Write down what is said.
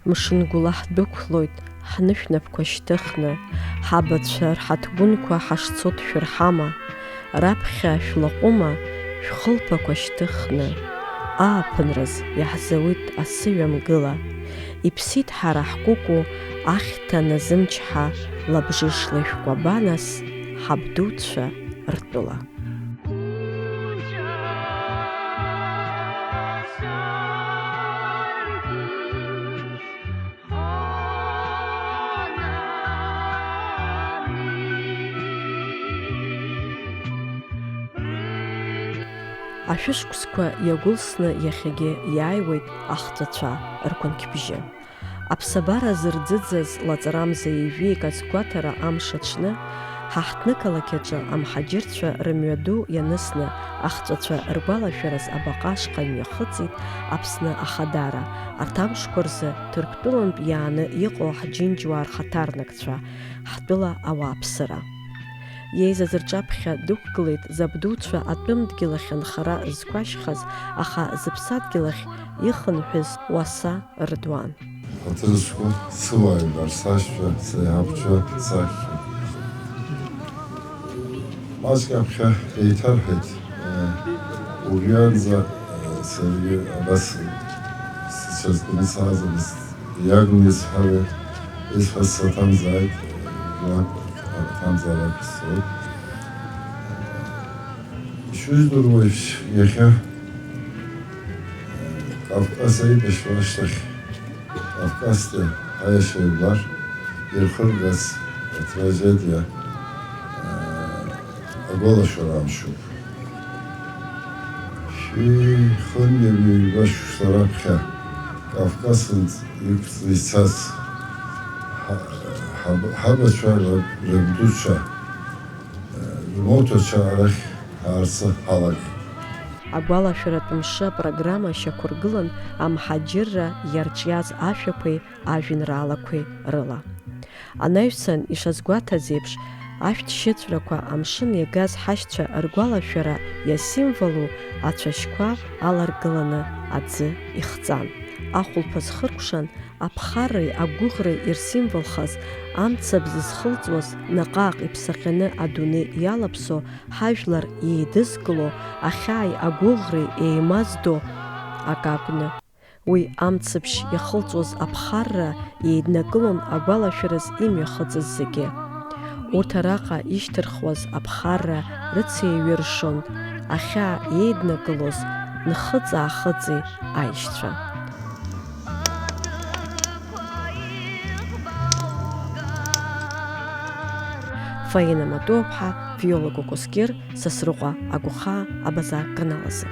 Мшынгәыла ҳдәықәлоит, ҳнышә напқәа шьҭыхны, ҳабацәа рҳаҭгәынқәа ҳашцо дшәырҳама, раԥхьа шәлаҟәыма, шәхылԥақәа шьҭыхны, ааԥынраз иаҳзауит асы ҩамгыла, иԥсит ҳара ҳкәыкәу ахьҭа назымчҳа, лабжышла ишәкәаба нас, ҳабдуцәа ртәыла. Ашәышықәсқәа иагәылсны иахьагьы иааиуеит ахҵәацәа ркәанқьбжьы. Аԥсабара зырӡыӡаз лаҵарамза ижәеик ацгәаҭара амш аҽны, ҳаҳҭнықалақь аҿы амҳаџьырцәа рымҩаду ианысны ахҵәацәа ргәалашәараз абаҟа ашҟа имҩахыҵит Аԥсны ахадара, арҭ амшқәа рзы Ҭырқәтәылантә иааны иҟоу ҳџьынџьуаа рхаҭарнакцәа, ҳтәыла ауааԥсыра. Иеизаз рҿаԥхьа дықәгылеит забдуцәа атәымдгьыл ахь анхара зқәашьхаз, аха зыԥсадгьыл ахь ихынҳәыз Уаса Ардуан. Ҳаҭыршәқәа сылааҩбар сашьцәа, сеиҳабцәа, сахьцәа. Маҷк аԥхьа еиҭарҳәеит, уажәиаанӡа саргьы абас сыцәазкны сааӡамызт, иагны исҳәаз саҭамзааит, ҭамзаалак сцоит. Ишыжәдыруеишь иахьа Кавказ аибашьра ашьҭахь Кавказтәи аиашьаҩблар ирхыргаз атрагедиа агәалашәара амшуп. Шәи-хынҩаби-ҩба раԥхьа Кавказынтә иқәҵны ицаз ҳабацәа рабдуцәа рмотәацәа арахь аарцы ҳалагеит. Агәалашәаратә мшы апрограмма шьақәыргылан амҳаџьырра иарҿиаз ашәақәеи ажәеинраалақәеи рыла. Анаҩсан ишазгәаҭаз еиԥш, ашәҭшьыцәрақәа амшын иагаз ҳашьцәа ргәалашәара иасимволу ацәашьқәа аларгыланы аӡы ихҵан. Ахәылԥаз хыркәшан, аԥхарреи агәыӷреи ирсимволхаз, амцабз зхылҵуаз, наҟ-ааҟ иԥсаҟьаны адунеи иалаԥсо, ҳажәлар иеидызкыло, ахьааи агәыӷреи еимаздо акакәны. Уи амцаԥшь иахылҵуаз аԥхарра иеиднакылон агәалашәараз имҩахыҵыз зегьы. Урҭ араҟа ишьҭырхуаз аԥхарра рыцеиҩыршон, ахьаа иеиднакылоз нхыҵ-аахыҵи аишьцәа. Фаина Матоуԥҳа, Виола Кокоскер, Сасрыҟәа Агәхаа, Абаза каналазы.